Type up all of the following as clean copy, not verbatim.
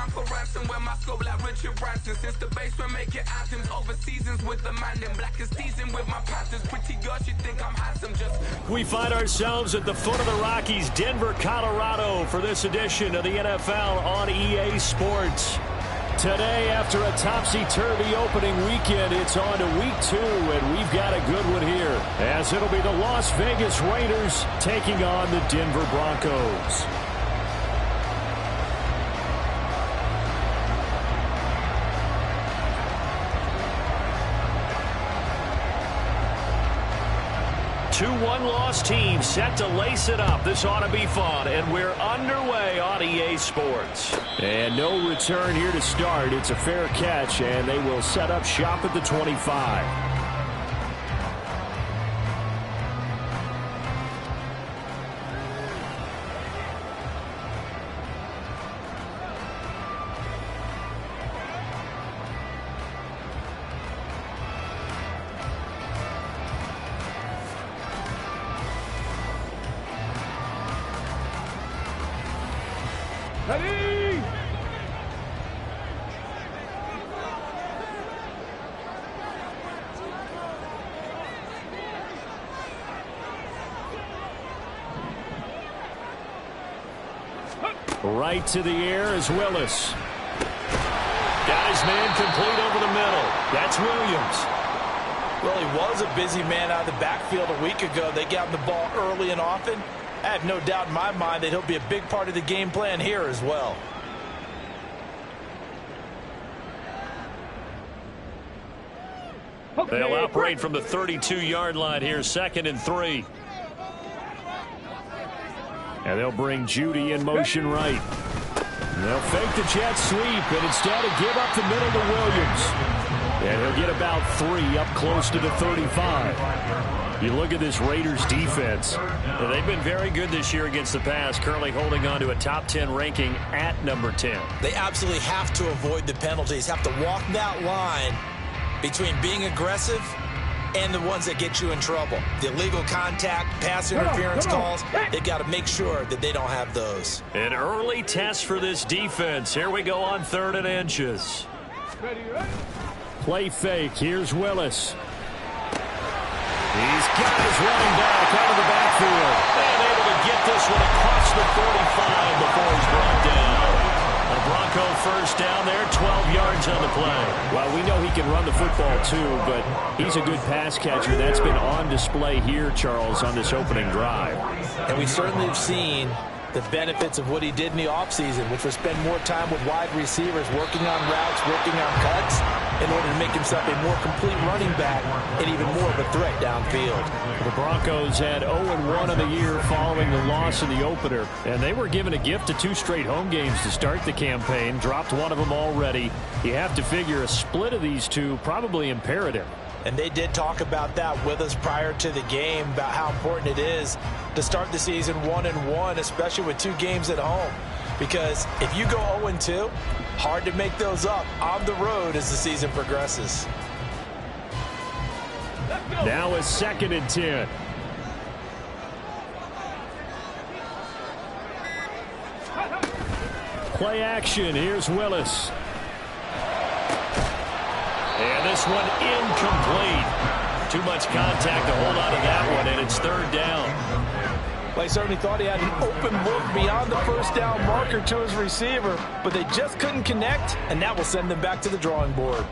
down for ransom. When my scope like Richard Branson. Since the basement making anthems over seasons with the man in black is season with my Panthers. Pretty girls, you think I'm handsome. Just we find ourselves at the foot of the Rockies, Denver, Colorado, for this edition of the NFL on EA Sports. Today, after a topsy-turvy opening weekend, it's on to week 2, and we've got a good one here, as it'll be the Las Vegas Raiders taking on the Denver Broncos. Two one-loss teams set to lace it up. This ought to be fun, and we're underway on EA Sports. And no return here to start. It's a fair catch, and they will set up shop at the 25. Ready! Right to the air is Willis. Got his man complete over the middle. That's Williams. Well, he was a busy man out of the backfield a week ago. They got him the ball early and often. I have no doubt in my mind that he'll be a big part of the game plan here as well. They'll operate from the 32-yard line here, 2nd and 3. And they'll bring Judy in motion right. They'll fake the jet sweep and instead give up the middle to Williams. And he'll get about 3 up close to the 35. You look at this Raiders defense. They've been very good this year against the pass, currently holding on to a top 10 ranking at number 10. They absolutely have to avoid the penalties, have to walk that line between being aggressive and the ones that get you in trouble. The illegal contact, pass interference calls, they've got to make sure that they don't have those. An early test for this defense. Here we go on 3rd and inches. Play fake. Here's Willis. He's got his running back out of the backfield. And able to get this one across the 45 before he's brought down. A Bronco first down there, 12 yards on the play. Well, we know he can run the football too, but he's a good pass catcher. That's been on display here, Charles, on this opening drive. And we certainly have seen the benefits of what he did in the offseason, which was spend more time with wide receivers, working on routes, working on cuts, in order to make himself a more complete running back and even more of a threat downfield. The Broncos had 0-1 on the year following the loss in the opener, and they were given a gift of 2 straight home games to start the campaign, dropped one of them already. You have to figure a split of these two probably imperative. And they did talk about that with us prior to the game, about how important it is to start the season 1-1, especially with 2 games at home. Because if you go 0-2, hard to make those up on the road as the season progresses. Now it's 2nd and 10. Play action. Here's Willis. And this one incomplete. Too much contact to hold on to that one, and it's 3rd down. Well, he certainly thought he had an open look beyond the first down marker to his receiver, but they just couldn't connect, and that will send them back to the drawing board.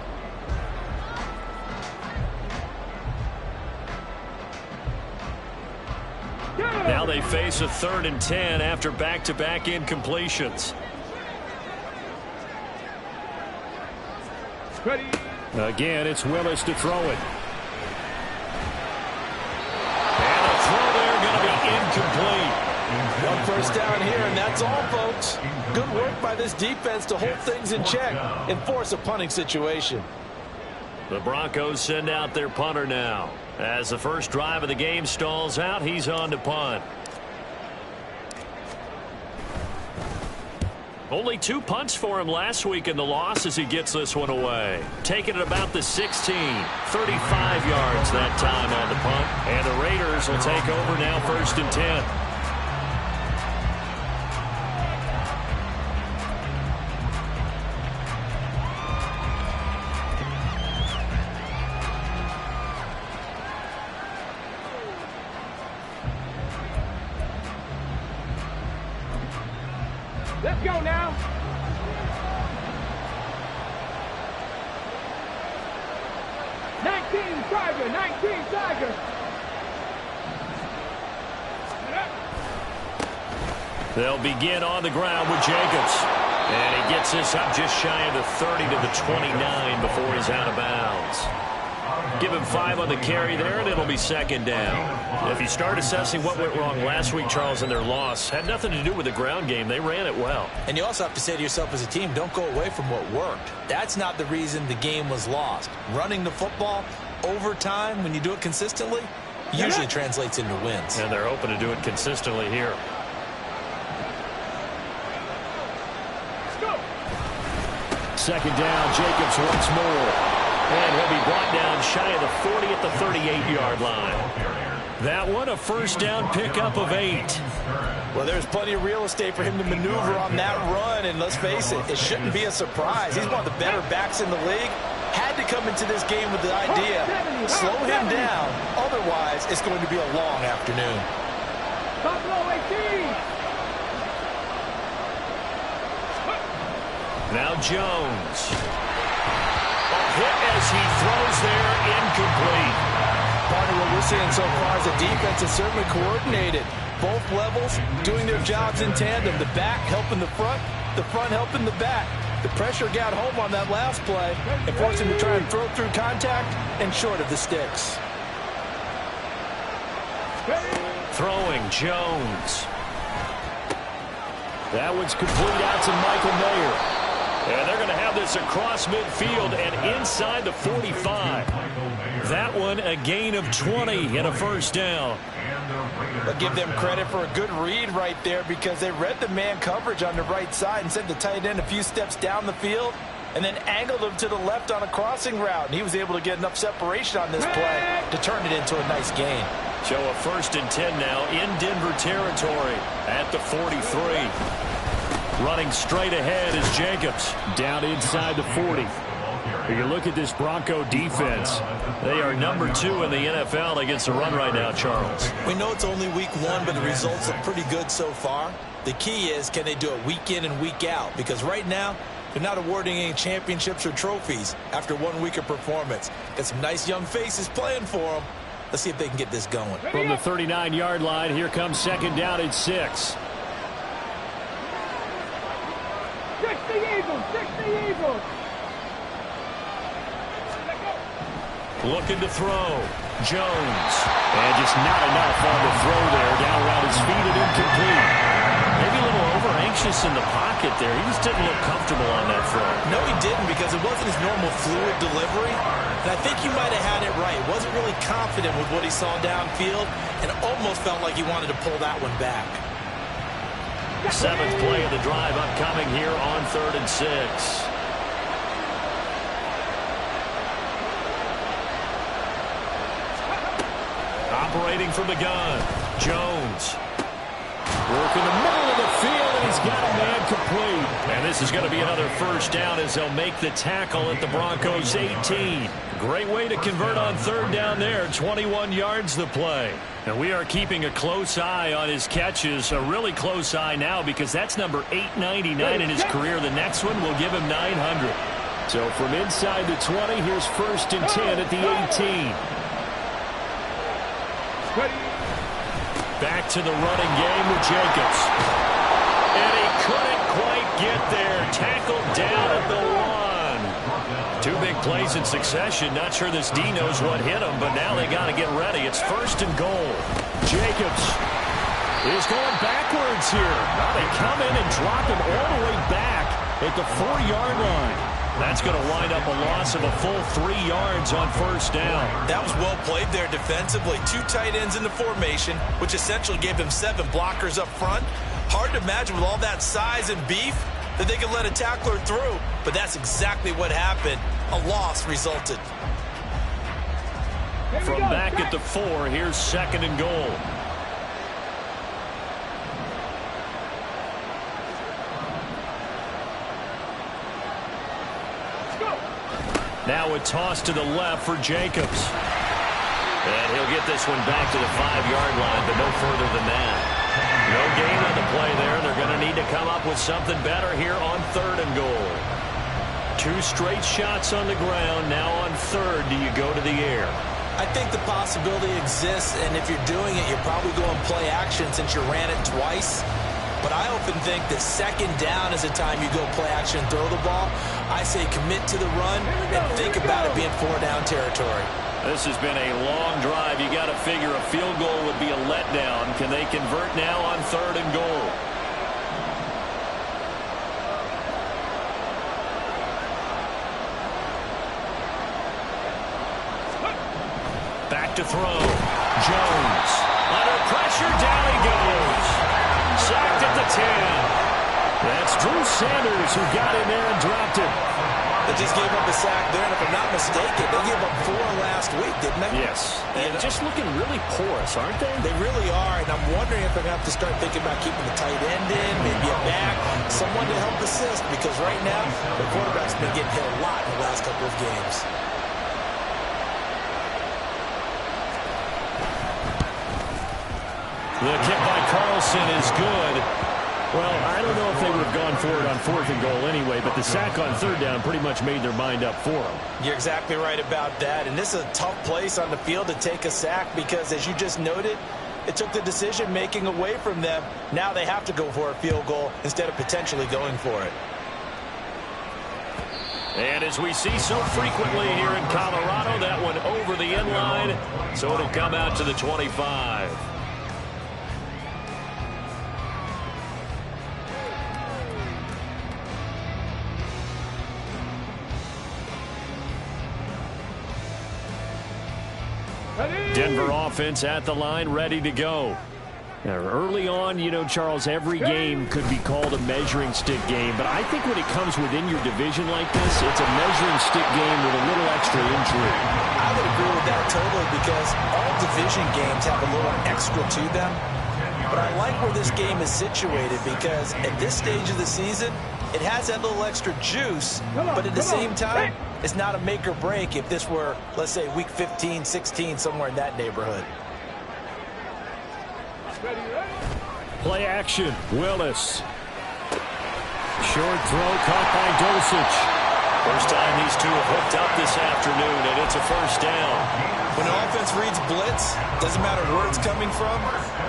Now they face a 3rd and 10 after back-to-back incompletions. Ready. Again, it's Willis to throw it. And the throw there going to be incomplete. One first down here, and that's all, folks. Good work by this defense to hold things in check and force a punting situation. The Broncos send out their punter now. As the first drive of the game stalls out, he's on to punt. Only 2 punts for him last week in the loss as he gets this one away. Taking it about the 16. 35 yards that time on the punt. And the Raiders will take over now 1st and 10. Let's go now. Tiger, 19 Tiger. They'll begin on the ground with Jacobs. And he gets this up just shy of the 30 to the 29 before he's out of bounds. Give him 5 on the carry there, and it'll be second down. If you start assessing what went wrong last week, Charles, in their loss, had nothing to do with the ground game. They ran it well. And you also have to say to yourself as a team, don't go away from what worked. That's not the reason the game was lost. Running the football over time, when you do it consistently, usually translates into wins. And they're hoping to do it consistently here. Second down, Jacobs once more. And he'll be brought down shy of the 40 at the 38-yard line. That one, a first down pickup of 8. Well, there's plenty of real estate for him to maneuver on that run, and let's face it, it shouldn't be a surprise. He's one of the better backs in the league. Had to come into this game with the idea, slow him down, otherwise it's going to be a long afternoon. Now Jones. A hit as he throws there, incomplete. Part of what we're seeing so far is the defense is certainly coordinated. Both levels doing their jobs in tandem. The back helping the front helping the back. The pressure got home on that last play and forced him to try and throw through contact and short of the sticks. Throwing Jones. That one's complete out to Michael Mayer. And they're going to have this across midfield and inside the 45. That one a gain of 20 and a first down. But give them credit for a good read right there because they read the man coverage on the right side and sent the tight end a few steps down the field and then angled him to the left on a crossing route. And he was able to get enough separation on this play to turn it into a nice gain. So a 1st and 10 now in Denver territory at the 43. Running straight ahead is Jacobs. Down inside the 40. If you look at this Bronco defense, they are number 2 in the NFL against the run right now, Charles. We know it's only week 1, but the results are pretty good so far. The key is, can they do it week in and week out? Because right now, they're not awarding any championships or trophies after 1 week of performance. Got some nice young faces playing for them. Let's see if they can get this going. From the 39-yard line, here comes second down and 6. 60 Eagles, 60 Eagles. Looking to throw. Jones. And just not enough on the throw there. Down around his feet and incomplete. Maybe a little over-anxious in the pocket there. He just didn't look comfortable on that throw. No, he didn't because it wasn't his normal fluid delivery. And I think he might have had it right. Wasn't really confident with what he saw downfield and almost felt like he wanted to pull that one back. 7th play of the drive upcoming here on 3rd and 6. Operating from the gun, Jones. Working the middle of the field, and he's got a man complete. And this is going to be another first down as they'll make the tackle at the Broncos' 18. Great way to convert on 3rd down there. 21 yards the play. And we are keeping a close eye on his catches. A really close eye now because that's number 899 in his career. The next one will give him 900. So from inside the 20, here's 1st and 10 at the 18. Back to the running game with Jacobs. And he couldn't quite get there. Tackled down at the 1. 2 big plays in succession. Not sure this D knows what hit him, but now they got to get ready. It's 1st and goal. Jacobs is going backwards here. Now they come in and drop him all the way back at the 4-yard line. That's going to wind up a loss of a full 3 yards on 1st down. That was well played there defensively. 2 tight ends in the formation, which essentially gave them 7 blockers up front. Hard to imagine with all that size and beef that they could let a tackler through, but that's exactly what happened. A loss resulted. From back at the 4, here's 2nd and goal. Now a toss to the left for Jacobs. And he'll get this one back to the 5-yard line, but no further than that. No gain on the play there. They're going to need to come up with something better here on 3rd and goal. 2 straight shots on the ground. Now on 3rd, do you go to the air? I think the possibility exists, and if you're doing it, you're probably going play action since you ran it twice. But I often think that 2nd down is the time you go play action and throw the ball. I say commit to the run and think about it being 4-down territory. This has been a long drive. You got to figure a field goal would be a letdown. Can they convert now on 3rd and goal? Back to throw. Jones. Under pressure, down he goes. Sacked at the 10. That's Drew Sanders who got in there and dropped it. They just gave up a sack there, and if I'm not mistaken, they gave up 4 last week, didn't they? Yes. And just looking really porous, aren't they? They really are, and I'm wondering if they're going to have to start thinking about keeping the tight end in, maybe a back, someone to help assist, because right now, the quarterback's been getting hit a lot in the last couple of games. The kick by Carlson is good. Well, I don't know if they would have gone for it on 4th and goal anyway, but the sack on 3rd down pretty much made their mind up for them. You're exactly right about that, and this is a tough place on the field to take a sack because, as you just noted, it took the decision-making away from them. Now they have to go for a field goal instead of potentially going for it. And as we see so frequently here in Colorado, that one over the end line, so it'll come out to the 25. Denver offense at the line, ready to go. Now, early on, you know, Charles, every game could be called a measuring stick game, but I think when it comes within your division like this, it's a measuring stick game with a little extra intrigue. I would agree with that totally because all division games have a little extra to them. But I like where this game is situated because at this stage of the season, it has that little extra juice, but at the same time, it's not a make or break if this were, let's say, week 15, 16, somewhere in that neighborhood. Play action. Willis. Short throw caught by Dulcich. First time these two have hooked up this afternoon, and it's a 1st down. When the offense reads blitz, doesn't matter where it's coming from,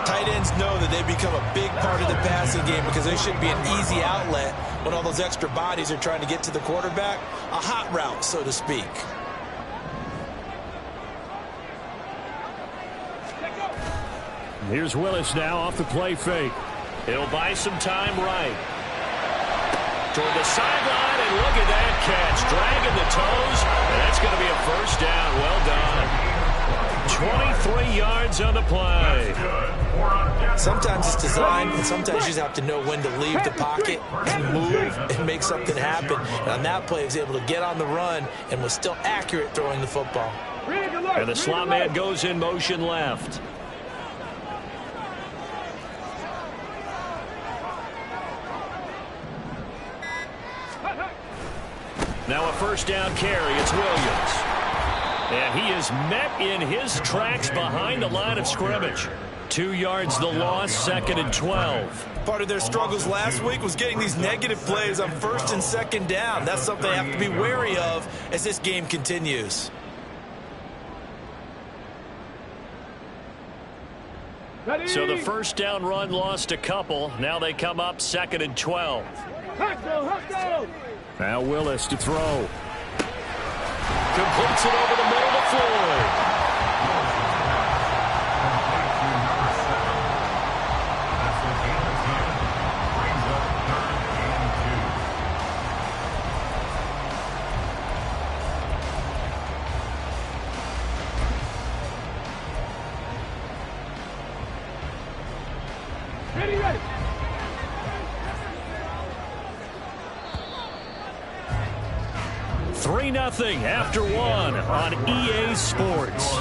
tight ends know that they become a big part of the passing game because they should be an easy outlet when all those extra bodies are trying to get to the quarterback. A hot route, so to speak. Here's Willis now off the play fake. He'll buy some time right. Toward the sideline, and look at that catch. Dragging the toes, and that's going to be a 1st down. Well done. 23 yards on the play. Sometimes it's designed, and sometimes you just have to know when to leave the pocket and move and make something happen. And on that play, he was able to get on the run and was still accurate throwing the football. And the slot man goes in motion left. Now a 1st down carry. It's Williams. And he is met in his tracks behind the line of scrimmage. 2 yards the loss, 2nd and 12. Part of their struggles last week was getting these negative plays on 1st and 2nd down. That's something they have to be wary of as this game continues. So the 1st down run lost a couple. Now they come up 2nd and 12. Now Willis to throw. Completes it over the middle to Floyd. Ready. 3-0 after 1 on EA Sports.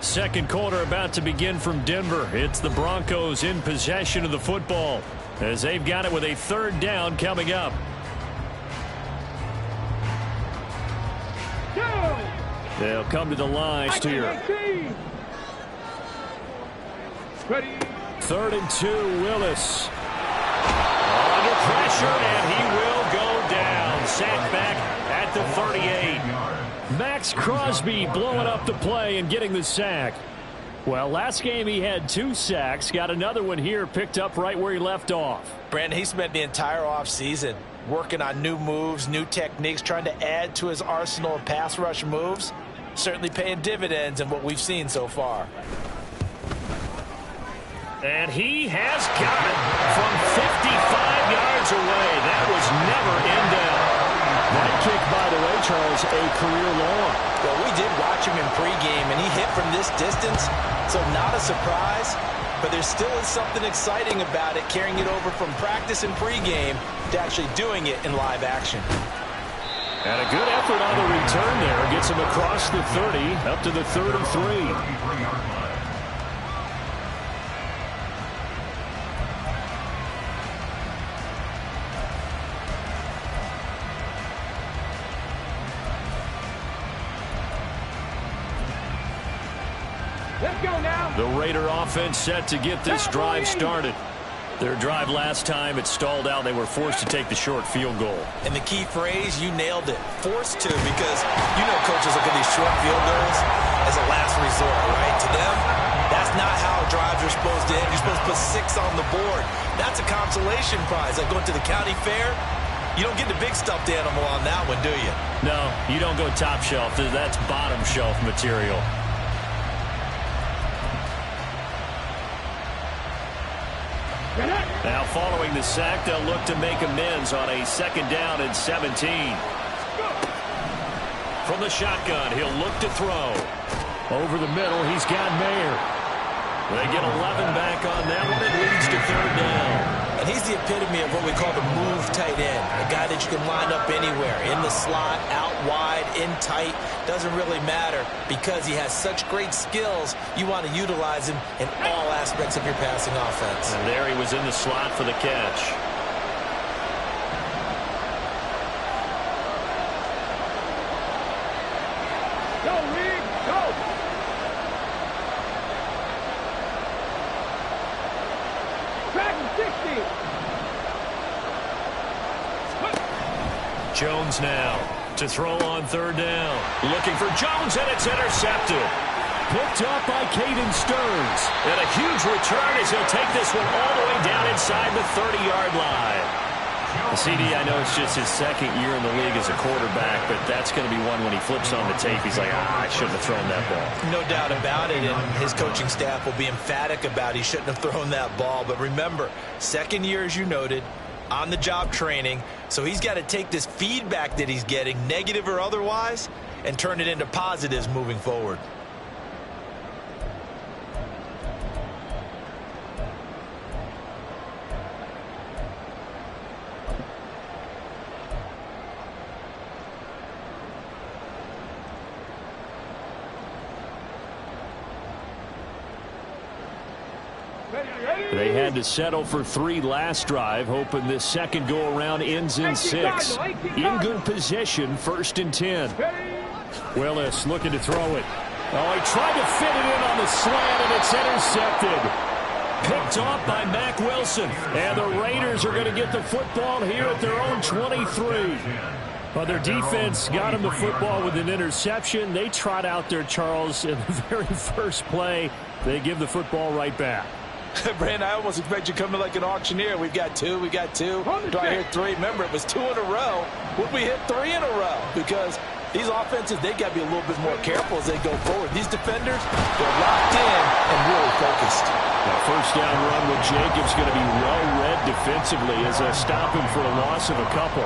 Second quarter about to begin from Denver. It's the Broncos in possession of the football as they've got it with a 3rd down coming up. They'll come to the line here. 3rd and 2, Willis. Under pressure, and he will go down. Sacked back at the 38. Max Crosby blowing up the play and getting the sack. Well, last game he had 2 sacks. Got another one here, picked up right where he left off. Brandon, he spent the entire offseason working on new moves, new techniques, trying to add to his arsenal of pass rush moves. Certainly paying dividends in what we've seen so far. And he has got it from 55 yards away. That was never in doubt. That kick, by the way, Charles, a career long. Well, we did watch him in pregame, and he hit from this distance, so not a surprise. But there still is something exciting about it, carrying it over from practice and pregame to actually doing it in live action. And a good effort on the return there. Gets him across the 30, up to the 33. Let's go now. The Raider offense set to get this drive started. Their drive last time, it stalled out. They were forced to take the short field goal. And the key phrase, you nailed it. Forced to, because you know coaches look at these short field goals as a last resort, right? To them, that's not how drives are supposed to end. You're supposed to put 6 on the board. That's a consolation prize. Like going to the county fair, you don't get the big stuffed animal on that one, do you? No, you don't go top shelf. That's bottom shelf material. Now following the sack, they'll look to make amends on a 2nd down and 17. From the shotgun, he'll look to throw. Over the middle, he's got Mayer. They get 11 back on that one. It leads to 3rd down. And he's the epitome of what we call the move tight end. A guy that you can line up anywhere. In the slot, out wide, in tight. Doesn't really matter because he has such great skills. You want to utilize him in all aspects of your passing offense. And there he was in the slot for the catch. Go, Reed, go. Track 60. Jones now to throw on 3rd down. Looking for Jones, and it's intercepted. Picked up by Caden Stearns. And a huge return as he'll take this one all the way down inside the 30-yard line. The CD, I know it's just his 2nd year in the league as a quarterback, but that's going to be one when he flips on the tape. He's like, I shouldn't have thrown that ball. No doubt about it, and his coaching staff will be emphatic about he shouldn't have thrown that ball. But remember, 2nd year, as you noted, on-the-job training, so he's got to take this feedback that he's getting, negative or otherwise, and turn it into positives moving forward. They had to settle for 3 last drive, hoping this 2nd go-around ends in 6. In good position, 1st and 10. Willis looking to throw it. Oh, he tried to fit it in on the slant, and it's intercepted. Picked off by Mack Wilson. And the Raiders are going to get the football here at their own 23. Well, their defense got him the football with an interception. They trot out there, Charles, in the very first play. They give the football right back. Brandon, I almost expect you to come in like an auctioneer. We've got 2, we got 2. Do I hear 3? Remember, it was 2 in a row. Would we hit 3 in a row? Because these offenses, they got to be a little bit more careful as they go forward. These defenders, they're locked in and really focused. Now, 1st down run with Jacobs going to be well read defensively as they stop him for a loss of a couple.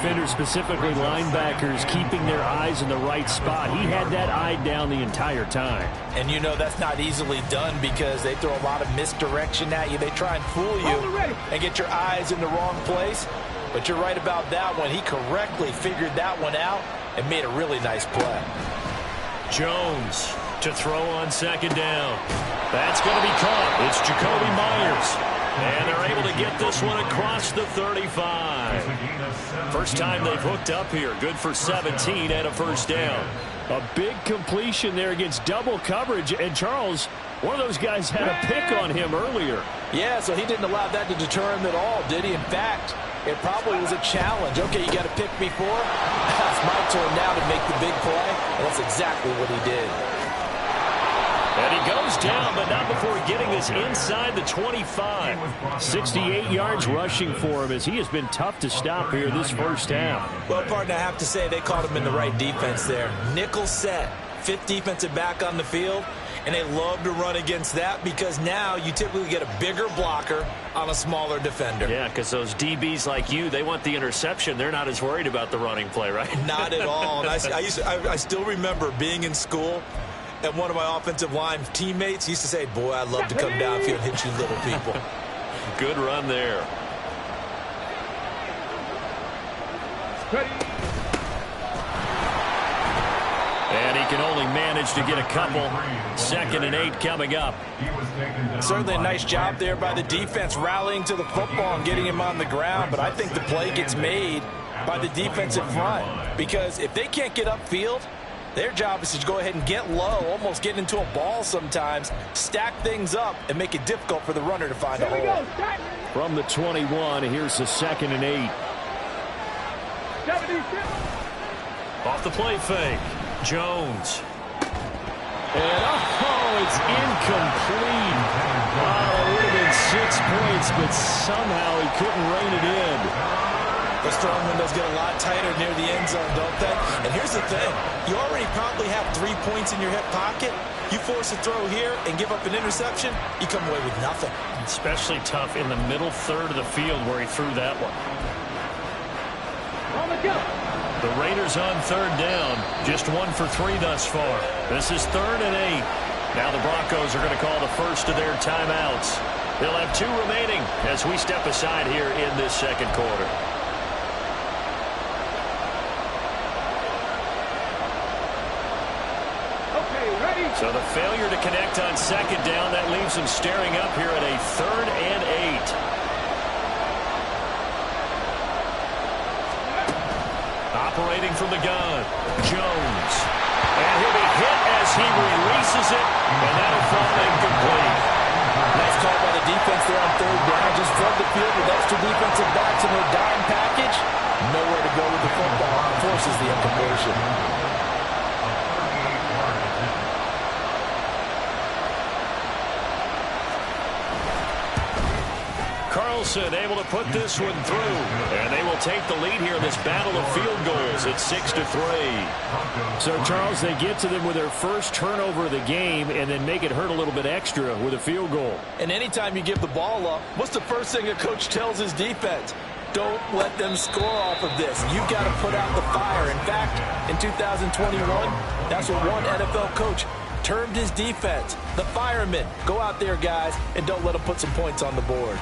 defenders, specifically linebackers, keeping their eyes in the right spot. He had that eye down the entire time. And you know that's not easily done because they throw a lot of misdirection at you. They try and fool you and get your eyes in the wrong place. But you're right about that one. He correctly figured that one out and made a really nice play. Jones to throw on second down. That's going to be caught. It's Jacoby Myers. And they're able to get this one across the 35. First time they've hooked up here. Good for 17 and a first down. A big completion there against double coverage. And Charles, one of those guys had a pick on him earlier. Yeah, so he didn't allow that to deter him at all, did he? In fact, it probably was a challenge. Okay, you got to pick me for? It's my turn now to make the big play. And that's exactly what he did. And he goes down, but not before getting this inside the 25. 68 yards rushing for him as he has been tough to stop here this first half. Well, partner, I have to say they caught him in the right defense there. Nickel set, fifth defensive back on the field, and they love to run against that because now you typically get a bigger blocker on a smaller defender. Yeah, because those DBs like you, they want the interception. They're not as worried about the running play, right? Not at all. And I still remember being in school, and one of my offensive line teammates used to say, boy, I'd love to come downfield and hit you little people. Good run there. And he can only manage to get a couple. 2nd and 8 coming up. Certainly a nice job there by the defense rallying to the football and getting him on the ground. But I think the play gets made by the defensive front. Because if they can't get upfield, their job is to go ahead and get low, almost get into a ball sometimes, stack things up, and make it difficult for the runner to find a hole. From the 21, here's the 2nd and 8. Off the play fake. Jones. And, it's incomplete. Wow, it would have been 6 points, but somehow he couldn't rein it in. The strong windows get a lot tighter near the end zone, don't they? And here's the thing. You already probably have 3 points in your hip pocket. You force a throw here and give up an interception, you come away with nothing. Especially tough in the middle third of the field where he threw that one. The Raiders on 3rd down. Just 1 for 3 thus far. This is 3rd and 8. Now the Broncos are going to call the first of their timeouts. They'll have 2 remaining as we step aside here in this 2nd quarter. So the failure to connect on 2nd down, that leaves them staring up here at a 3rd and 8. Operating from the gun, Jones. And he'll be hit as he releases it, and that'll fall incomplete. Nice call by the defense there on 3rd down. Just flood the field with extra defensive backs in their dime package. Nowhere to go with the football. Forces the incompletion. Carlson able to put this one through, and they will take the lead here in this battle of field goals. It's 6-3. So, Charles, they get to them with their first turnover of the game and then make it hurt a little bit extra with a field goal. And anytime you give the ball up, what's the first thing a coach tells his defense? Don't let them score off of this. You've got to put out the fire. In fact, in 2021, that's what one NFL coach termed his defense. The firemen. Go out there, guys, and don't let them put some points on the board.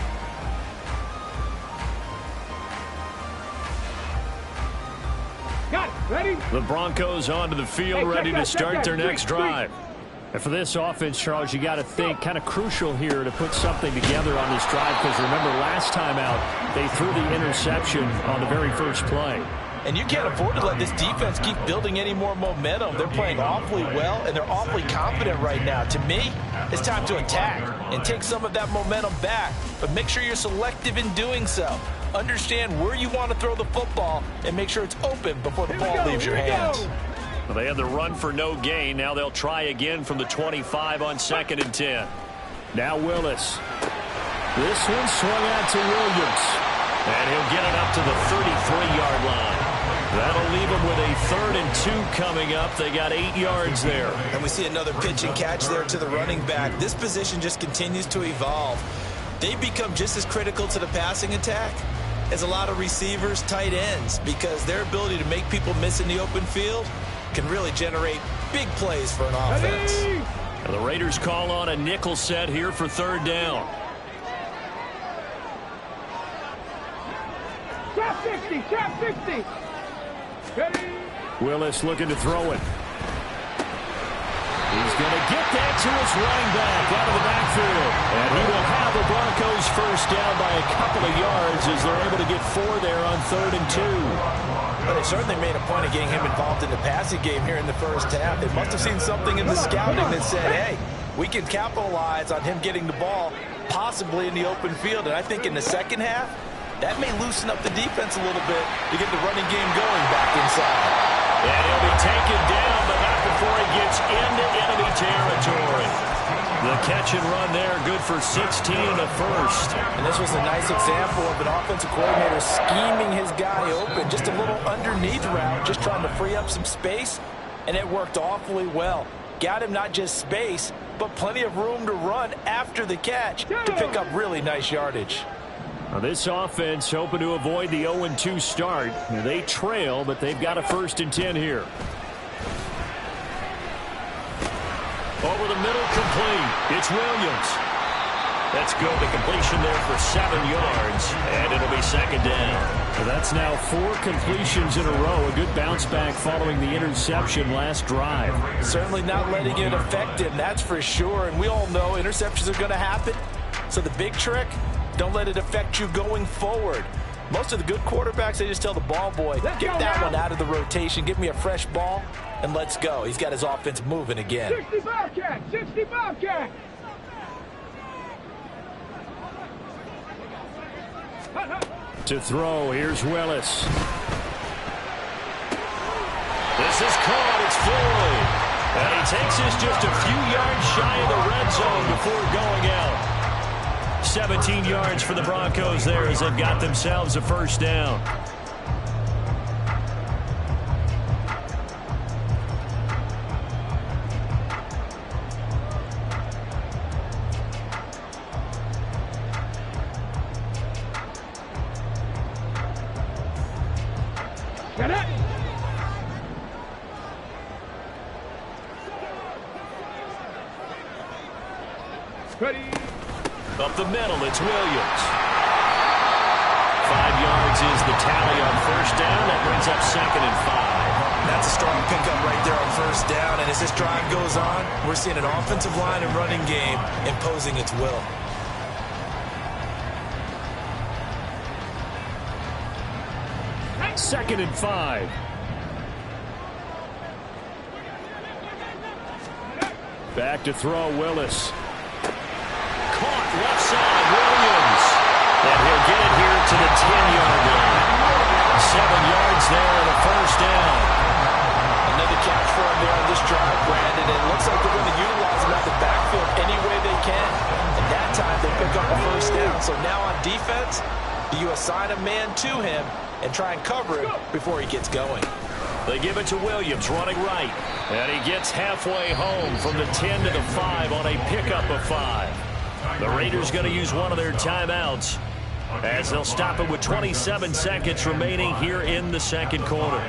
Ready? The Broncos onto the field, ready to start their next drive. And for this offense, Charles, you got to think kind of crucial here to put something together on this drive because remember last time out, they threw the interception on the very first play. And you can't afford to let this defense keep building any more momentum. They're playing awfully well, and they're awfully confident right now. To me, it's time to attack and take some of that momentum back. But make sure you're selective in doing so. Understand where you want to throw the football and make sure it's open before the ball leaves your hands. Well, they had the run for no gain. Now they'll try again from the 25 on 2nd and 10. Now Willis. This one swung out to Williams. And he'll get it up to the 33-yard line. That'll leave them with a 3rd and 2 coming up. They got 8 yards there. And we see another pitch and catch there to the running back. This position just continues to evolve. They become just as critical to the passing attack is a lot of receivers, tight ends, because their ability to make people miss in the open field can really generate big plays for an offense. The Raiders call on a nickel set here for third down. Trap 60, trap 60. Ready? Willis looking to throw it. He's going to get that to his running back out of the backfield. And he will have the Broncos first down by a couple of yards as they're able to get 4 there on 3rd and 2. Well, they certainly made a point of getting him involved in the passing game here in the first half. They must have seen something in the scouting that said, hey, we can capitalize on him getting the ball possibly in the open field. And I think in the second half, that may loosen up the defense a little bit to get the running game going back inside. And he'll be taken down, but not before he gets into enemy territory. The catch and run there, good for 16 and a first. And this was a nice example of an offensive coordinator scheming his guy open. Just a little underneath route, just trying to free up some space, and it worked awfully well. Got him not just space, but plenty of room to run after the catch to pick up really nice yardage. Now this offense hoping to avoid the 0-2 start. They trail, but they've got a 1st and 10 here. Over the middle, complete. It's Williams. That's good. The completion there for 7 yards, and it'll be 2nd down. So that's now 4 completions in a row. A good bounce back following the interception last drive. Certainly not letting it affect him, that's for sure. And we all know interceptions are going to happen. So the big trick, don't let it affect you going forward. Most of the good quarterbacks, they just tell the ball boy, get that one out of the rotation, give me a fresh ball, and let's go. He's got his offense moving again. 60 Bobcat, 60 Bobcat. To throw, here's Willis. This is caught, it's Floyd. And he takes us just a few yards shy of the red zone before going out. 17 yards for the Broncos there as they've got themselves a 1st down. Get it. Ready. Up the middle, it's Williams. 5 yards is the tally on 1st down. That brings up 2nd and 5. That's a strong pickup right there on 1st down. And as this drive goes on, we're seeing an offensive line and running game imposing its will. Second and 5. Back to throw, Willis. Caught left side, Williams. And he'll get it here to the 10-yard line. 7 yards there and a 1st down. Another catch for him there on this drive, Brandon. And it looks like they're going to utilize him out the backfield any way they can. And that time they pick up a 1st down. So now on defense, you assign a man to him and try and cover him before he gets going. They give it to Williams, running right. And he gets halfway home from the 10 to the 5 on a pickup of 5. The Raiders going to use one of their timeouts as they'll stop it with 27 seconds remaining here in the 2nd quarter.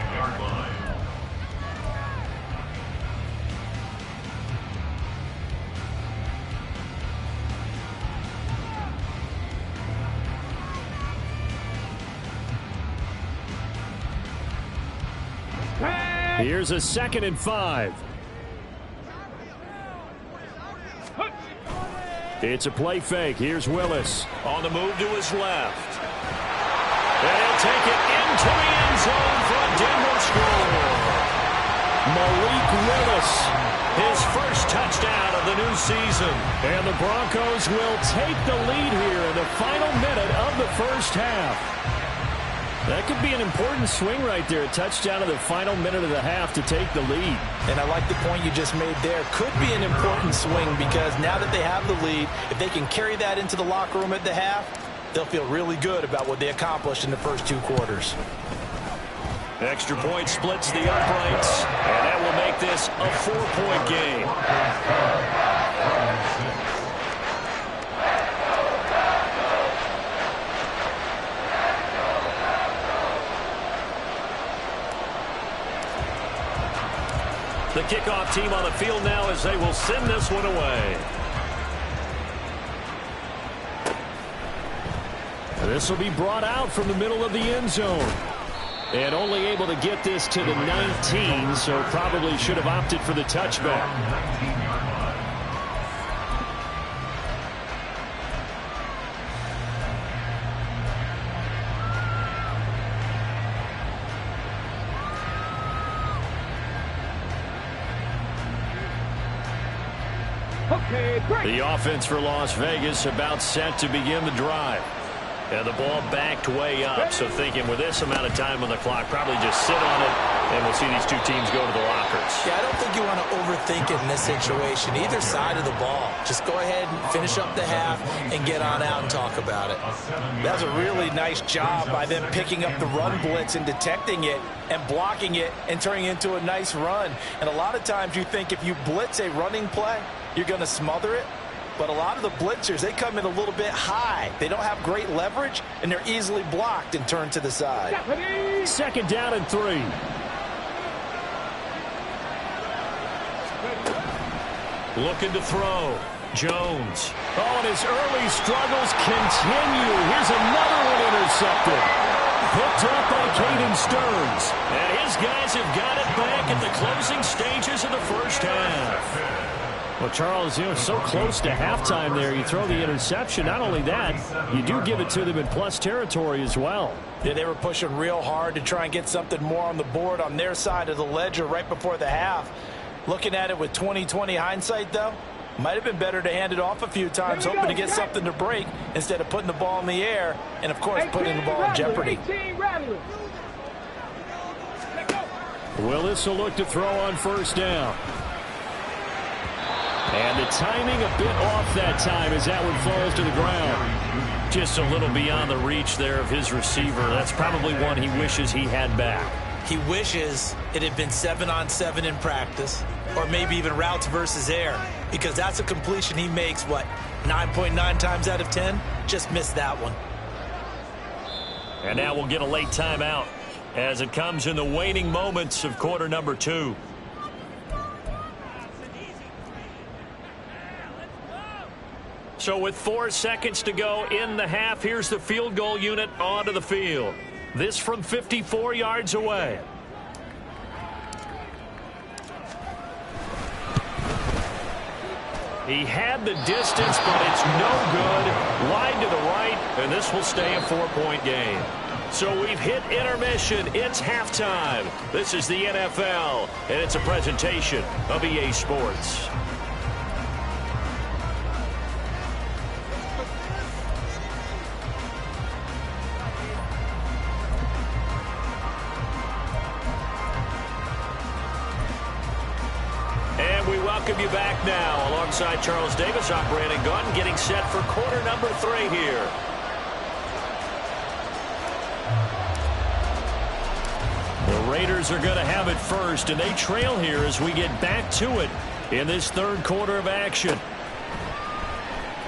Here's a 2nd and 5. It's a play fake. Here's Willis. On the move to his left. And he'll take it into the end zone for a Denver score. Malik Willis, his first touchdown of the new season. And the Broncos will take the lead here in the final minute of the 1st half. That could be an important swing right there. A touchdown of the final minute of the half to take the lead. And I like the point you just made there. Could be an important swing because now that they have the lead, if they can carry that into the locker room at the half, they'll feel really good about what they accomplished in the first 2 quarters. Extra point splits the uprights, and that will make this a 4-point game. The kickoff team on the field now as they will send this one away. This will be brought out from the middle of the end zone. And only able to get this to the 19, so probably should have opted for the touchback. Okay, great. The offense for Las Vegas about set to begin the drive. And the ball backed way up, so thinking with this amount of time on the clock, probably just sit on it, and we'll see these two teams go to the lockers. Yeah, I don't think you want to overthink it in this situation, either side of the ball. Just go ahead and finish up the half and get on out and talk about it. That was a really nice job by them picking up the run blitz and detecting it and blocking it and turning it into a nice run. And a lot of times you think if you blitz a running play, you're going to smother it. But a lot of the blitzers, they come in a little bit high. They don't have great leverage, and they're easily blocked and turned to the side. Second down and 3. Looking to throw. Jones. Oh, and his early struggles continue. Here's another one intercepted. Picked up by Caden Stearns. And his guys have got it back at the closing stages of the first half. Well, Charles, so close to halftime there. You throw the interception. Not only that, you do give it to them in plus territory as well. Yeah, they were pushing real hard to try and get something more on the board on their side of the ledger right before the half. Looking at it with 20/20 hindsight, though, might have been better to hand it off a few times, hoping to get something to break instead of putting the ball in the air and, of course, putting the ball in jeopardy. Willis will look to throw on first down. And the timing a bit off that time as that one falls to the ground. Just a little beyond the reach there of his receiver. That's probably one he wishes he had back. He wishes it had been 7-on-7 in practice, or maybe even routes versus air, because that's a completion he makes, 9.9 times out of 10? Just missed that one. And now we'll get a late timeout as it comes in the waning moments of quarter number 2. So with 4 seconds to go in the half, here's the field goal unit onto the field. This from 54 yards away. He had the distance, but it's no good. Wide to the right, and this will stay a 4-point game. So we've hit intermission. It's halftime. This is the NFL, and it's a presentation of EA Sports. Welcome you back now alongside Charles Davis, I'm Brandon Gunn, getting set for quarter number 3 here. The Raiders are going to have it first, and they trail here as we get back to it in this third quarter of action.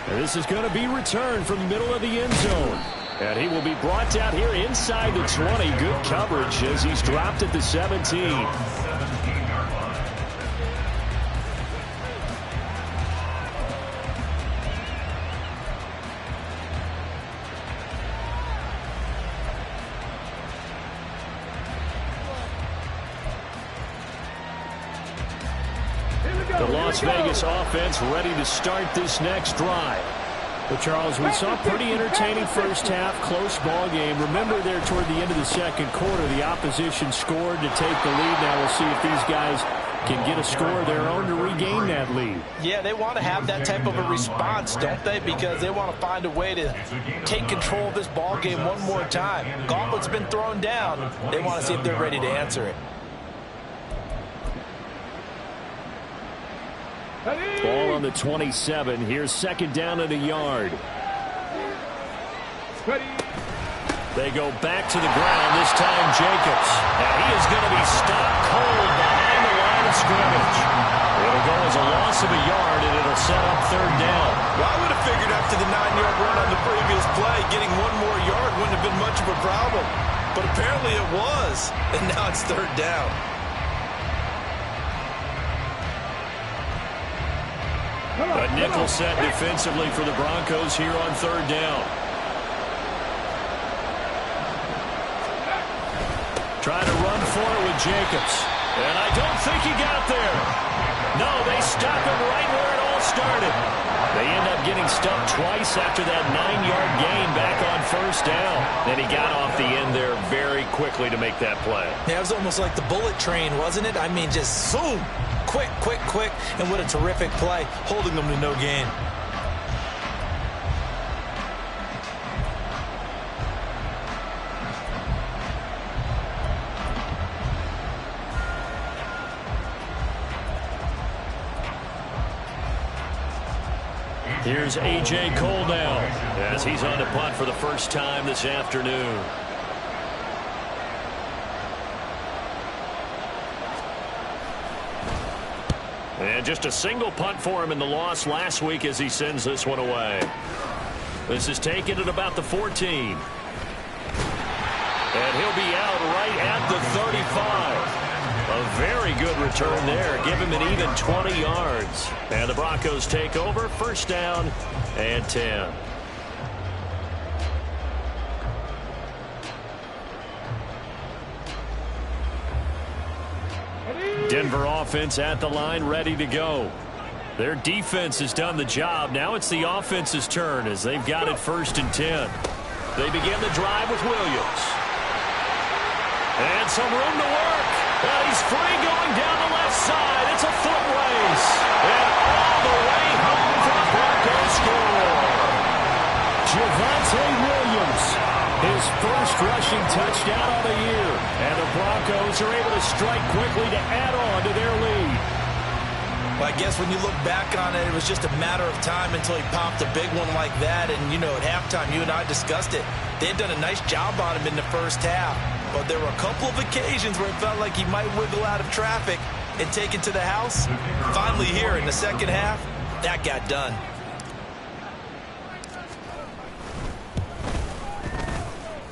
And this is going to be returned from the middle of the end zone. And he will be brought down here inside the 20. Good coverage as he's dropped at the 17. The Las Vegas offense ready to start this next drive. But, Charles, we saw a pretty entertaining first half, close ball game. Remember there toward the end of the second quarter, the opposition scored to take the lead. Now we'll see if these guys can get a score of their own to regain that lead. Yeah, they want to have that type of a response, don't they? Because they want to find a way to take control of this ball game one more time. Gauntlet's been thrown down. They want to see if they're ready to answer it. Ball on the 27. Here's second down and a yard. They go back to the ground, this time Jacobs. And he is going to be stopped cold behind the line of scrimmage. It'll go as a loss of a yard, and it'll set up third down. Well, I would have figured after the 9-yard run on the previous play, getting one more yard wouldn't have been much of a problem. But apparently it was, and now it's third down. A nickel set defensively for the Broncos here on third down. Trying to run for it with Jacobs. And I don't think he got there. No, they stop him right where it all started. They end up getting stuck twice after that 9-yard gain back on first down. And he got off the end there very quickly to make that play. Yeah, it was almost like the bullet train, wasn't it? I mean, just zoom. Quick, quick, quick. And what a terrific play, holding them to no gain. Here's A.J. Cole now as he's on to punt for the first time this afternoon. And just a single punt for him in the loss last week as he sends this one away. This is taken at about the 14. And he'll be out right at the 35. A very good return there. Give him an even 20 yards. And the Broncos take over. First down and 10. Denver offense at the line, ready to go. Their defense has done the job. Now it's the offense's turn as they've got it first and 10. They begin the drive with Williams. And some room to work. And he's free going down the left side. It's a foot race. And all the way home for the Broncos score. Javonte Williams, his first rushing touchdown of the year. And the Broncos are able to strike quickly to add on to their lead. Well, I guess when you look back on it, it was just a matter of time until he popped a big one like that. And, you know, at halftime, you and I discussed it. They had done a nice job on him in the first half. But there were a couple of occasions where it felt like he might wiggle out of traffic and take it to the house. Finally here in the second half, that got done.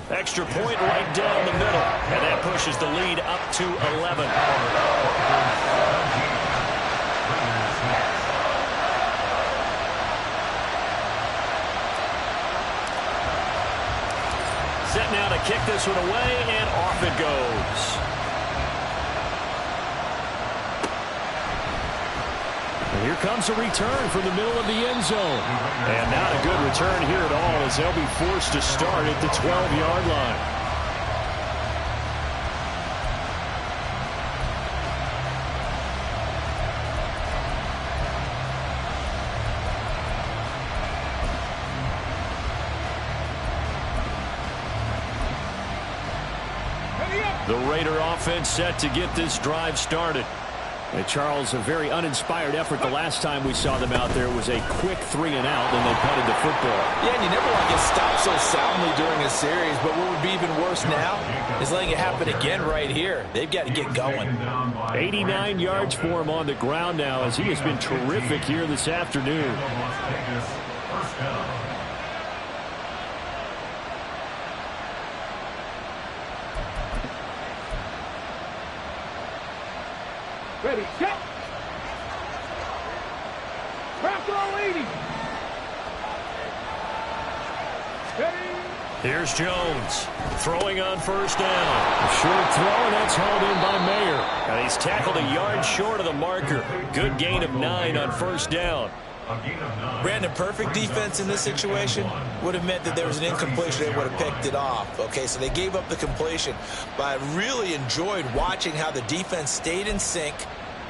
Extra point right down the middle. And that pushes the lead up to 11. Set now to kick this one away, and off it goes. And here comes a return from the middle of the end zone. And not a good return here at all as they'll be forced to start at the 12-yard line. The Raider offense set to get this drive started. And Charles, a very uninspired effort the last time we saw them out there was a quick 3-and-out, and they punted the football. Yeah, and you never want to get stopped so soundly during a series, but what would be even worse now is letting it happen again right here. They've got to get going. 89 yards for him on the ground now as he has been terrific here this afternoon. Ready, set. Craft roll 80. Ready. Here's Jones throwing on first down. A short throw, and that's hauled in by Mayer. And he's tackled a yard short of the marker. Good gain of 9 on first down. Brandon, perfect defense in this situation would have meant that there was an incompletion. They would have picked it off. Okay, so they gave up the completion. But I really enjoyed watching how the defense stayed in sync,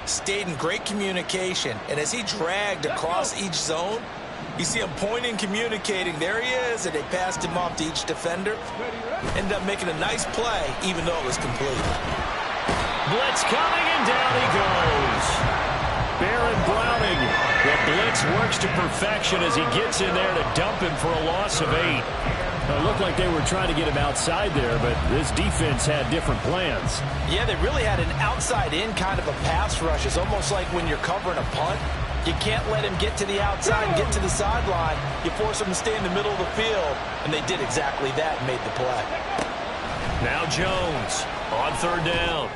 stayed in great communication. And as he dragged across each zone, you see him pointing, communicating. There he is, and they passed him off to each defender. Ended up making a nice play, even though it was complete. Blitz coming, and down he goes. Baron Browning. The blitz works to perfection as he gets in there to dump him for a loss of 8. It looked like they were trying to get him outside there, but this defense had different plans. Yeah, they really had an outside-in kind of a pass rush. It's almost like when you're covering a punt, you can't let him get to the outside and get to the sideline. You force him to stay in the middle of the field, and they did exactly that and made the play. Now Jones on third down.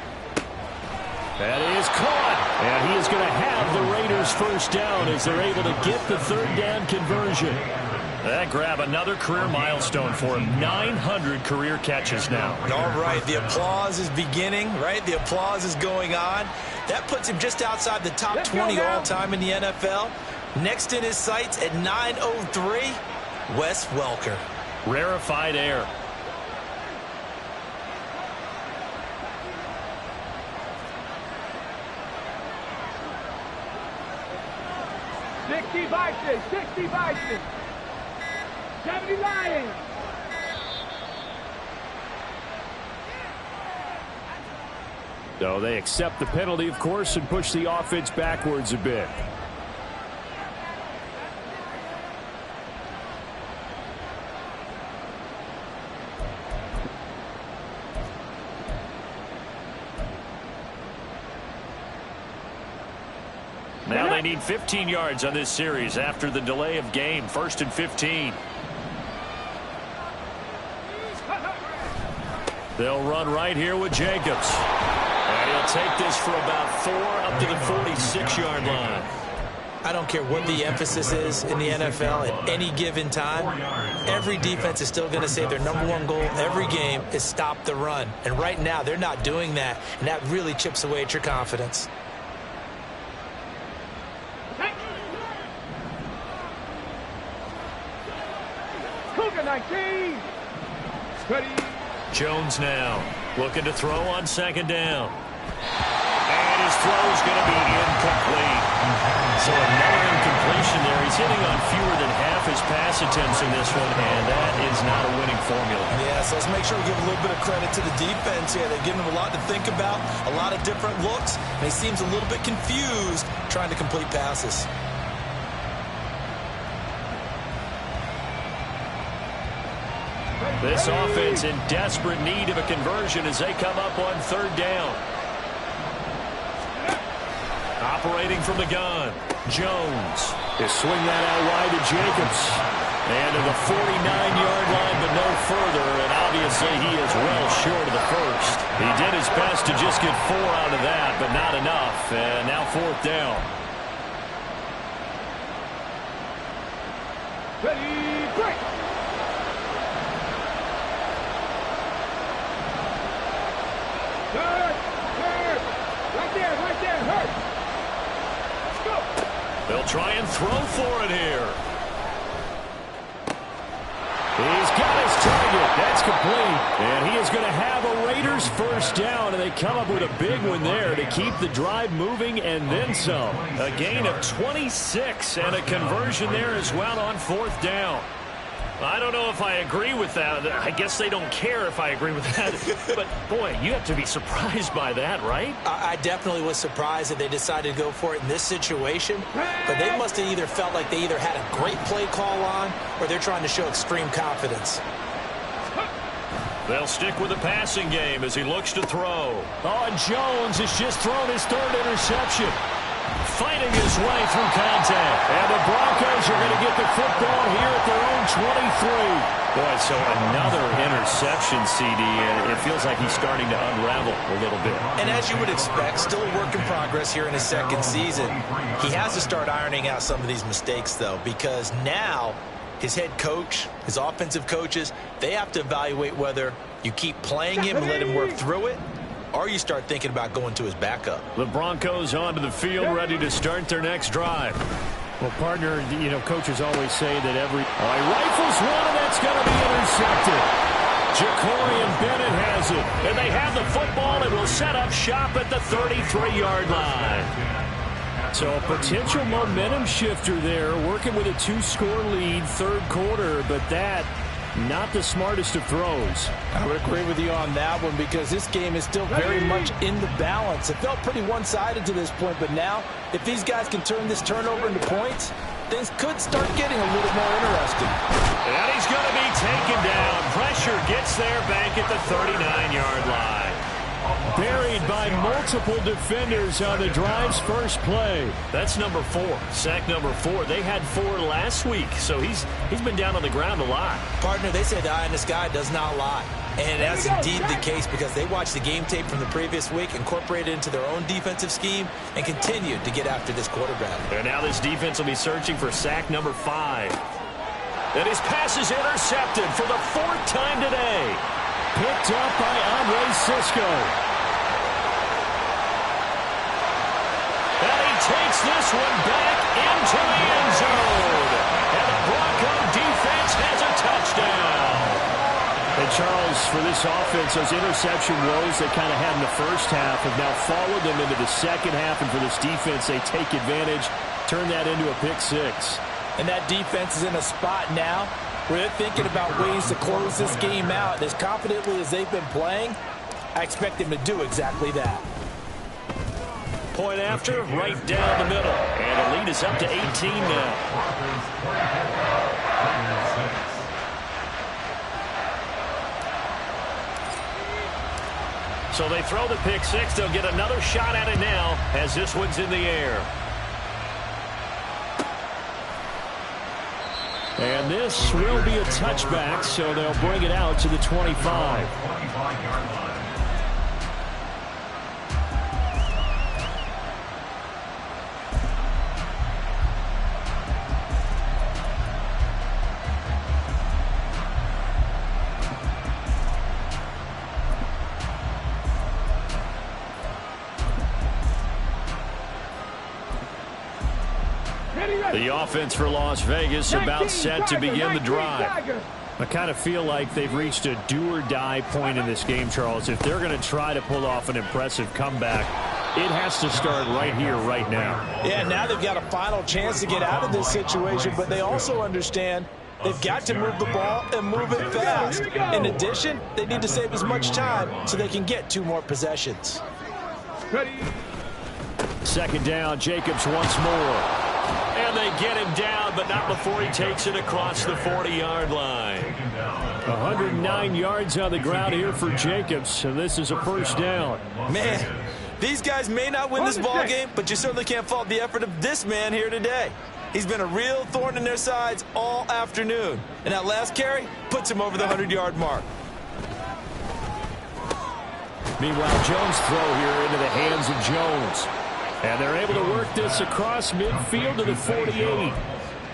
That is caught. And he is going to have the Raiders first down as they're able to get the third down conversion. That grab another career milestone for him. 900 career catches now. All right, the applause is beginning, right? The applause is going on. That puts him just outside the top 20 all-time in the NFL. Next in his sights at 903, Wes Welker. Rarefied air. Vices, 60 Vices, 70 Lions. So they accept the penalty, of course, and push the offense backwards a bit. Now they need 15 yards on this series after the delay of game. 1st and 15. They'll run right here with Jacobs. And he'll take this for about 4 up to the 46-yard line. I don't care what the emphasis is in the NFL at any given time. Every defense is still going to say their #1 goal every game is stop the run. And right now they're not doing that, and that really chips away at your confidence. Cougar 19. Ready. Jones now looking to throw on 2nd down. And his throw is going to be incomplete. So another incompletion there. He's hitting on fewer than half his pass attempts in this one, and that is not a winning formula. Yeah, so let's make sure we give a little bit of credit to the defense here. They've given him a lot to think about, a lot of different looks, and he seems a little bit confused trying to complete passes. This offense in desperate need of a conversion as they come up on 3rd down. Operating from the gun, Jones. They swing that out wide to Jacobs. And to the 49-yard line, but no further. And obviously he is well short of the first. He did his best to just get 4 out of that, but not enough. And now 4th down. Ready, break. Hurt. Right there, hurt. Let's go. They'll try and throw for it here. He's got his target. That's complete. And he is going to have a Raiders first down, and they come up with a big one there to keep the drive moving and then some. A gain of 26 and a conversion there as well on 4th down. I don't know if I agree with that. I guess they don't care if I agree with that. But, boy, you have to be surprised by that, right? I definitely was surprised that they decided to go for it in this situation. But they must have either felt like they either had a great play call on or they're trying to show extreme confidence. They'll stick with the passing game as he looks to throw. Oh, and Jones has just thrown his 3rd interception. Fighting his way through contact. And the Broncos are going to get the football here at their own 23. Boy, so another interception, CD, and it feels like he's starting to unravel a little bit. And as you would expect, still a work in progress here in his 2nd season. He has to start ironing out some of these mistakes, though, because now his head coach, his offensive coaches, they have to evaluate whether you keep playing him and let him work through it, or you start thinking about going to his backup. The Broncos onto the field, ready to start their next drive. Well, partner, you know, coaches always say that every... Oh, he rifles one, and that's going to be intercepted. Jacorian Bennett has it. And they have the football and will set up shop at the 33-yard line. So a potential momentum shifter there, working with a 2-score lead, 3rd quarter, but that... not the smartest of throws. I would agree with you on that one because this game is still very much in the balance. It felt pretty one-sided to this point, but now if these guys can turn this turnover into points, things could start getting a little more interesting. And he's going to be taken down. Pressure gets there back at the 39-yard line. Buried by multiple defenders on the drive's first play. That's number 4. Sack number 4. They had 4 last week, so he's been down on the ground a lot. Partner, they say the eye in the sky does not lie. And that's indeed the case because they watched the game tape from the previous week, incorporated it into their own defensive scheme, and continued to get after this quarterback. And now this defense will be searching for sack number 5. And his pass is intercepted for the 4th time today. Picked up by Andre Cisco. And he takes this one back into the end zone. And the Bronco defense has a touchdown. And Charles, for this offense, those interception woes they kind of had in the first half have now followed them into the second half. And for this defense, they take advantage, turn that into a pick 6. And that defense is in a spot now where they're thinking about ways to close this game out. As confidently as they've been playing, I expect them to do exactly that. Point after, right down the middle. And the lead is up to 18 now. So they throw the pick 6. They'll get another shot at it now as this one's in the air. And this will be a touchback, so they'll bring it out to the 25. The offense for Las Vegas about set to begin the drive. I kind of feel like they've reached a do-or-die point in this game, Charles. If they're going to try to pull off an impressive comeback, it has to start right here, right now. Yeah, now they've got a final chance to get out of this situation, but they also understand they've got to move the ball and move it fast. In addition, they need to save as much time so they can get 2 more possessions. Second down, Jacobs once more. And they get him down, but not before he takes it across the 40-yard line. 109 yards on the ground here for Jacobs, and this is a first down. Man, these guys may not win this ball game, but you certainly can't fault the effort of this man here today. He's been a real thorn in their sides all afternoon, and that last carry puts him over the 100-yard mark. Meanwhile, Jones' throw here into the hands of Jones. And they're able to work this across midfield to the 48.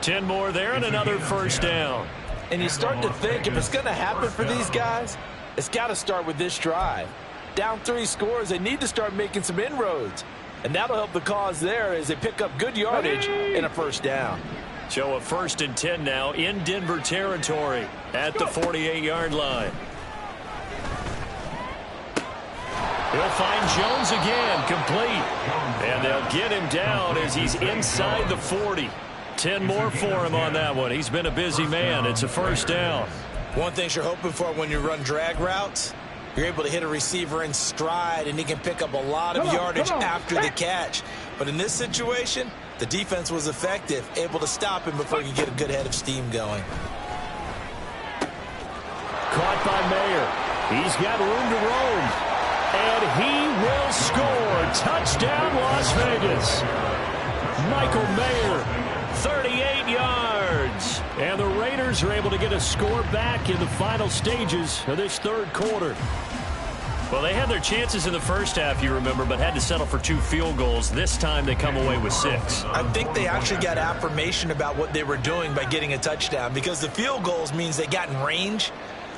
10 more there and another first down. And you start to think if it's going to happen for these guys, it's got to start with this drive. Down 3 scores, they need to start making some inroads. And that'll help the cause there as they pick up good yardage in a first down. So a 1st and 10 now in Denver territory at the 48-yard line. He'll find Jones again, complete. And they'll get him down as he's inside the 40. 10 more for him on that one. He's been a busy man. It's a first down. One thing you're hoping for when you run drag routes, you're able to hit a receiver in stride, and he can pick up a lot of yardage after the catch. But in this situation, the defense was effective, able to stop him before he could get a good head of steam going. Caught by Mayer. He's got room to roam. And he will score. Touchdown, Las Vegas. Michael Mayer, 38 yards. And the Raiders are able to get a score back in the final stages of this 3rd quarter. Well, they had their chances in the first half, you remember, but had to settle for 2 field goals. This time they come away with 6. I think they actually got affirmation about what they were doing by getting a touchdown, because the field goals means they got in range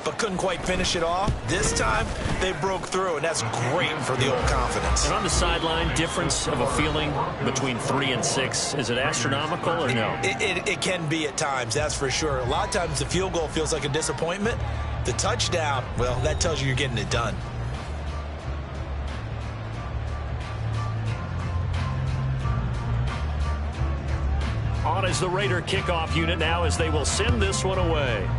but couldn't quite finish it off. This time, they broke through, and that's great for the old confidence. And on the sideline, difference of a feeling between 3 and 6, is it astronomical or no? It can be at times, that's for sure. A lot of times the field goal feels like a disappointment. The touchdown, well, that tells you you're getting it done. On is the Raider kickoff unit now as they will send this one away.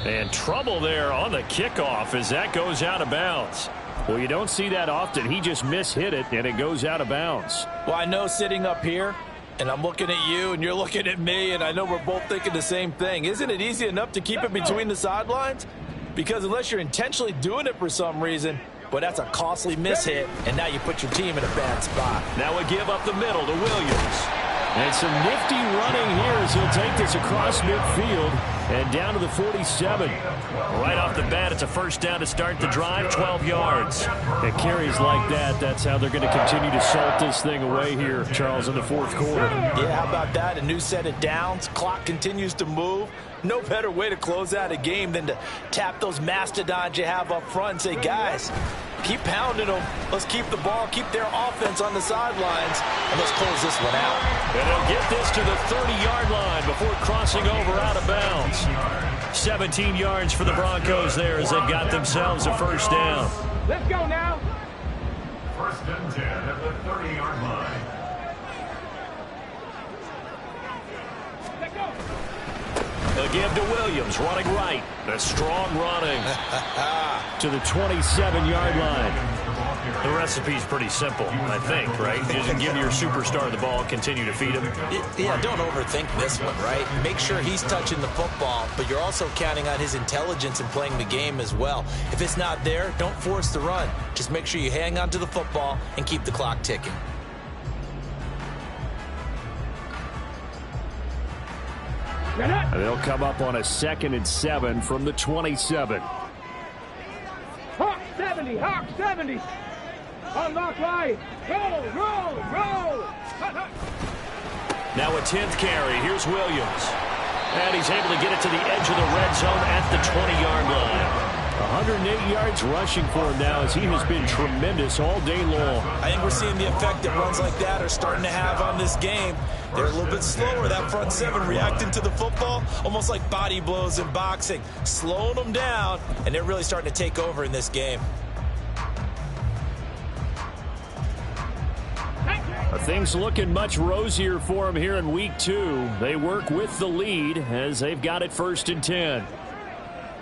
And trouble there on the kickoff as that goes out of bounds. Well, you don't see that often. He just mishit it, and it goes out of bounds. Well, I know sitting up here, and I'm looking at you, and you're looking at me, and I know we're both thinking the same thing. Isn't it easy enough to keep it between the sidelines? Because unless you're intentionally doing it for some reason, but that's a costly miss hit, and now you put your team in a bad spot. Now a give up the middle to Williams. And some nifty running here as he'll take this across midfield and down to the 47. Right off the bat, it's a first down to start the drive, 12 yards. And carries like that, that's how they're going to continue to salt this thing away here, Charles, in the fourth quarter. Yeah, how about that? A new set of downs. Clock continues to move. No better way to close out a game than to tap those mastodons you have up front and say, guys, keep pounding them. Let's keep the ball, keep their offense on the sidelines, and let's close this one out. And they'll get this to the 30-yard line before crossing over out of bounds. 17 yards for the Broncos there as they've got themselves a first down. Let's go now. First and 10 at the 30-yard line. Let's go. They'll give to Williams, running right. A strong running To the 27-yard line. The recipe's pretty simple, I think, right? You just give your superstar the ball, continue to feed him. Yeah, don't overthink this one, right? Make sure he's touching the football, but you're also counting on his intelligence in playing the game as well. If it's not there, don't force the run. Just make sure you hang on to the football and keep the clock ticking. They'll come up on a 2nd and 7 from the 27. Hawk 70, Hawk 70. Unlock right. Roll, roll, roll. Now a 10th carry. Here's Williams. And he's able to get it to the edge of the red zone at the 20-yard line. 108 yards rushing for him now as he has been tremendous all day long. I think we're seeing the effect that runs like that are starting to have on this game. They're a little bit slower, that front seven, reacting to the football, almost like body blows in boxing, slowing them down, and they're really starting to take over in this game. Things looking much rosier for him here in week 2. They work with the lead as they've got it 1st and 10.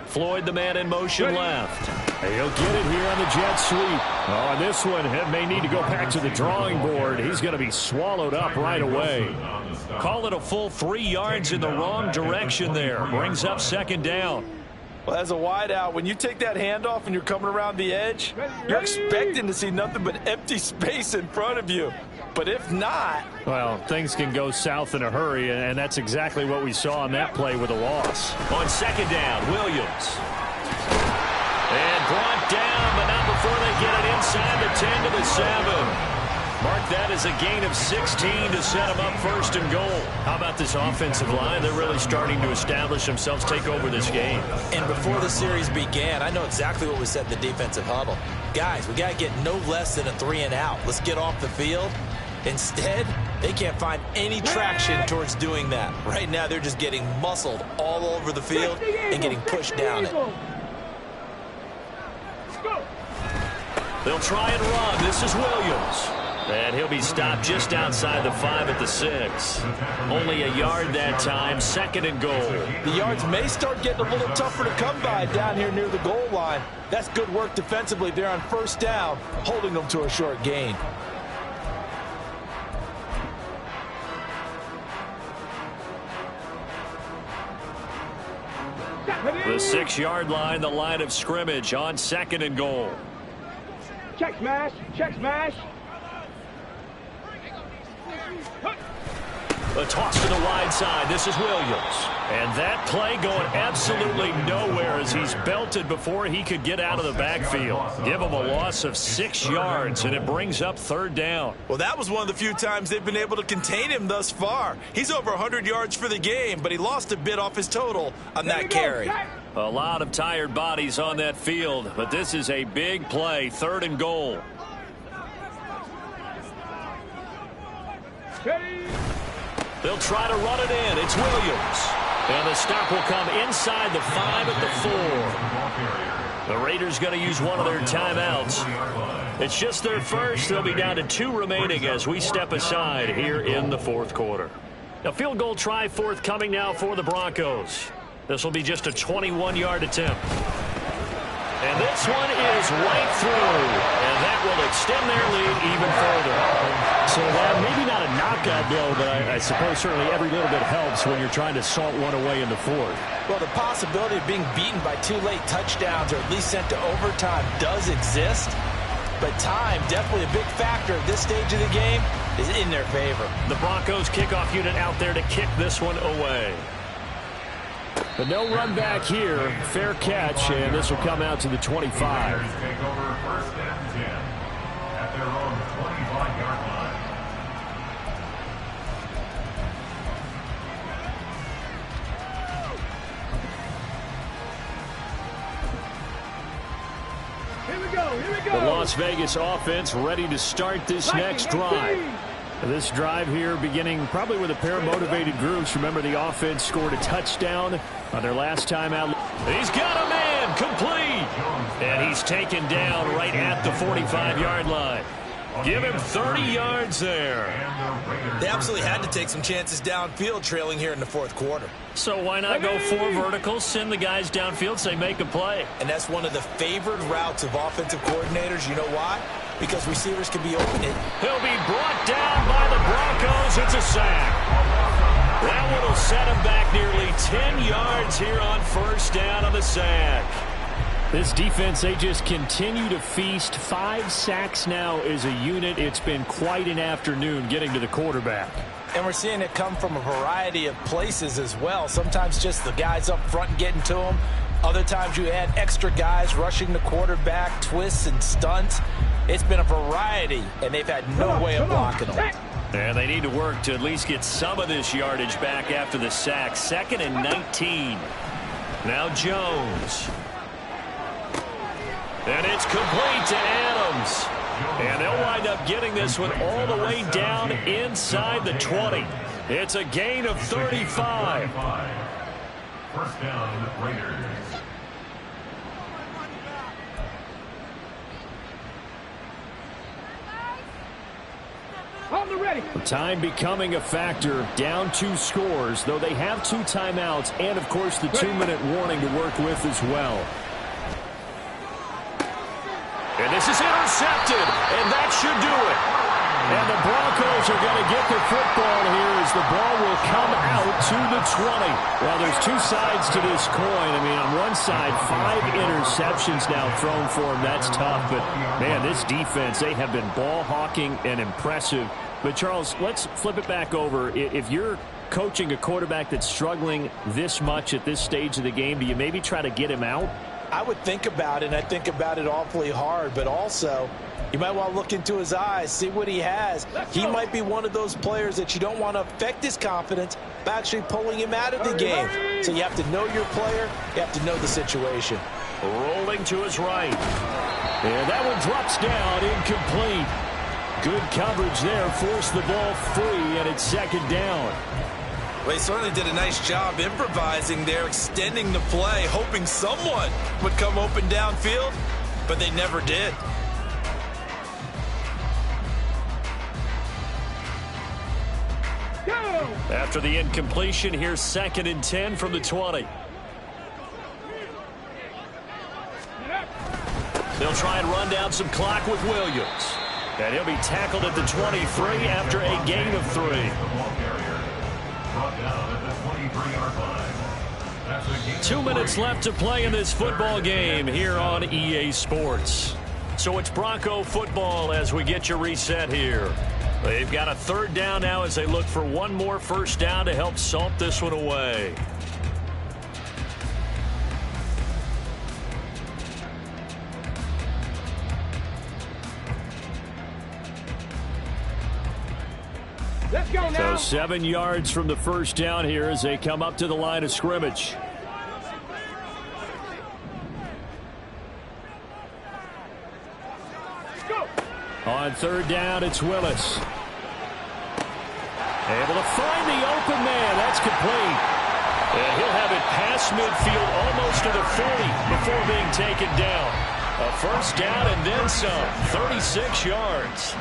Floyd, the man in motion left. He'll get it here on the jet sweep. Oh, and this one may need to go back to the drawing board. He's going to be swallowed up right away. Call it a full 3 yards in the wrong direction there. Brings up 2nd down. Well, as a wideout, when you take that handoff and you're coming around the edge, you're expecting to see nothing but empty space in front of you. But if not... Well, things can go south in a hurry, and that's exactly what we saw on that play with a loss. On 2nd down, Williams. And brought down, but not before they get it inside the 10 to the 7. Mark that as a gain of 16 to set them up 1st and goal. How about this offensive line? They're really starting to establish themselves, take over this game. And before the series began, I know exactly what we said in the defensive huddle. Guys, we got to get no less than a 3 and out. Let's get off the field. Instead, they can't find any traction towards doing that. Right now, they're just getting muscled all over the field and getting pushed down it. They'll try and run. This is Williams. And he'll be stopped just outside the 5 at the 6. Only a yard that time, 2nd and goal. The yards may start getting a little tougher to come by down here near the goal line. That's good work defensively there on 1st down, holding them to a short gain. The 6-yard line, the line of scrimmage on 2nd and goal. Check smash, check smash. A toss to the wide side. This is Williams. And that play going absolutely nowhere as he's belted before he could get out of the backfield. Give him a loss of 6 yards, and it brings up 3rd down. Well, that was one of the few times they've been able to contain him thus far. He's over 100 yards for the game, but he lost a bit off his total on that carry. A lot of tired bodies on that field, but this is a big play, 3rd and goal. They'll try to run it in. It's Williams. And the stop will come inside the 5 at the 4. The Raiders going to use one of their timeouts. It's just their first. They'll be down to 2 remaining as we step aside here in the 4th quarter. A field goal try forthcoming now for the Broncos. This will be just a 21-yard attempt. And this one is right through. And that will extend their lead even further. So that maybe not a knockout blow, but I suppose certainly every little bit helps when you're trying to salt one away in the fourth. Well, the possibility of being beaten by 2 late touchdowns or at least sent to overtime does exist. But time, definitely a big factor at this stage of the game, is in their favor. The Broncos kickoff unit out there to kick this one away. But no run back here. Fair catch, and this will come out to the 25. Take over 1st and 10 at their own 25-yard line. The Las Vegas offense ready to start this next drive. This drive here beginning probably with a pair of motivated groups. Remember, the offense scored a touchdown on their last time out. He's got a man complete. And he's taken down right at the 45-yard line. Give him 30 yards there. They absolutely had to take some chances downfield trailing here in the fourth quarter. So why not go 4 verticals, send the guys downfield, say make a play. And that's one of the favored routes of offensive coordinators. You know why? Because receivers can be open. He'll be brought down by the Broncos. It's a sack. That one will set him back nearly 10 yards here on 1st down on the sack. This defense, they just continue to feast. 5 sacks now as a unit. It's been quite an afternoon getting to the quarterback. And we're seeing it come from a variety of places as well. Sometimes just the guys up front getting to him. Other times you add extra guys rushing the quarterback, twists and stunts. It's been a variety, and they've had no way of blocking them. And they need to work to at least get some of this yardage back after the sack. 2nd and 19. Now Jones. And it's complete to Adams. And they'll wind up getting this one all the way down inside the 20. It's a gain of 35. 1st down, Raiders. On the ready. Time becoming a factor. Down 2 scores, though they have 2 timeouts and, of course, the 2-minute warning to work with as well. And this is intercepted, and that should do it. And the Broncos are going to get the football here as the ball will come out to the 20. Well, there's 2 sides to this coin. I mean, on one side, 5 interceptions now thrown for him. That's tough. But, man, this defense, they have been ball hawking and impressive. But, Charles, let's flip it back over. If you're coaching a quarterback that's struggling this much at this stage of the game, do you maybe try to get him out? I would think about it, and I think about it awfully hard, but also you might want to look into his eyes, see what he has. He might be one of those players that you don't want to affect his confidence by actually pulling him out of the game. So you have to know your player. You have to know the situation. Rolling to his right. And that one drops down, incomplete. Good coverage there, forced the ball free, and it's 2nd down. Well, he certainly did a nice job improvising there, extending the play, hoping someone would come open downfield, but they never did. After the incompletion, here's 2nd and 10 from the 20. They'll try and run down some clock with Williams. And he'll be tackled at the 23 after a gain of 3. Brought down at the 23-yard line. That's a gain 2 minutes left to play in this football game here on EA Sports. So it's Bronco football as we get your reset here. They've got a 3rd down now as they look for one more 1st down to help salt this one away. Let's go now. So 7 yards from the 1st down here as they come up to the line of scrimmage. On 3rd down, it's Willis. Able to find the open man. That's complete. And he'll have it past midfield almost to the 40 before being taken down. A 1st down and then some. 36 yards.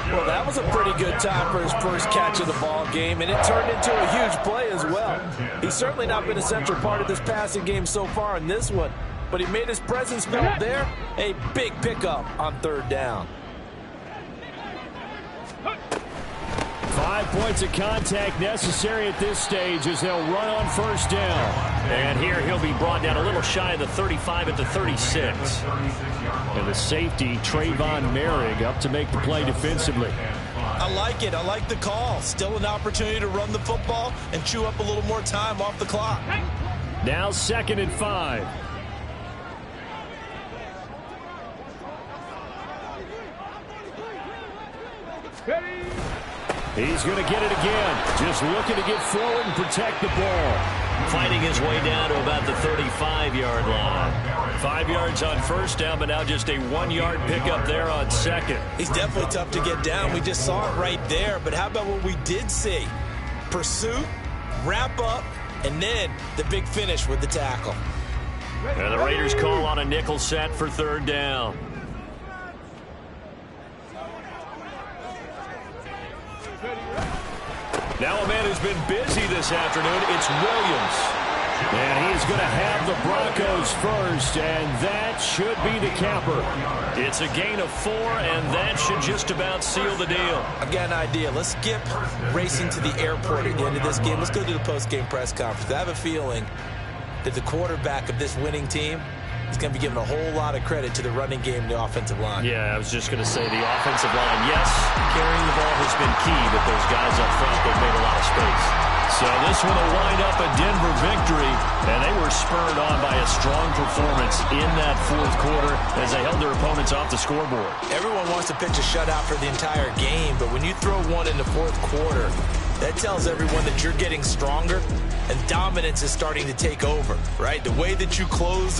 Well, that was a pretty good time for his first catch of the ball game, and it turned into a huge play as well. He's certainly not been a central part of this passing game so far in this one, but he made his presence felt there. A big pickup on third down. 5 points of contact necessary at this stage as they'll run on first down. And here he'll be brought down a little shy of the 35 at the 36. And the safety, Trayvon Merrick, up to make the play defensively. I like it. I like the call. Still an opportunity to run the football and chew up a little more time off the clock. Now 2nd and 5. He's going to get it again. Just looking to get forward and protect the ball. Fighting his way down to about the 35-yard line. 5 yards on first down, but now just a 1-yard pickup there on second. He's definitely tough to get down. We just saw it right there. But how about what we did see? Pursuit, wrap up, and then the big finish with the tackle. And the Raiders call on a nickel set for third down. Now a man who's been busy this afternoon, it's Williams. And he's going to have the Broncos first, and that should be the capper. It's a gain of 4, and that should just about seal the deal. I've got an idea. Let's skip racing to the airport at the end of this game. Let's go to the post-game press conference. I have a feeling that the quarterback of this winning team is going to be given a whole lot of credit to the running game and the offensive line. Yeah, I was just going to say the offensive line, yes, carrying the ball has been key, but those guys up front, they've made a lot of space. So this one will wind up a Denver victory, and they were spurred on by a strong performance in that fourth quarter as they held their opponents off the scoreboard. Everyone wants to pitch a shutout for the entire game, but when you throw one in the fourth quarter, that tells everyone that you're getting stronger and dominance is starting to take over, right? The way that you close,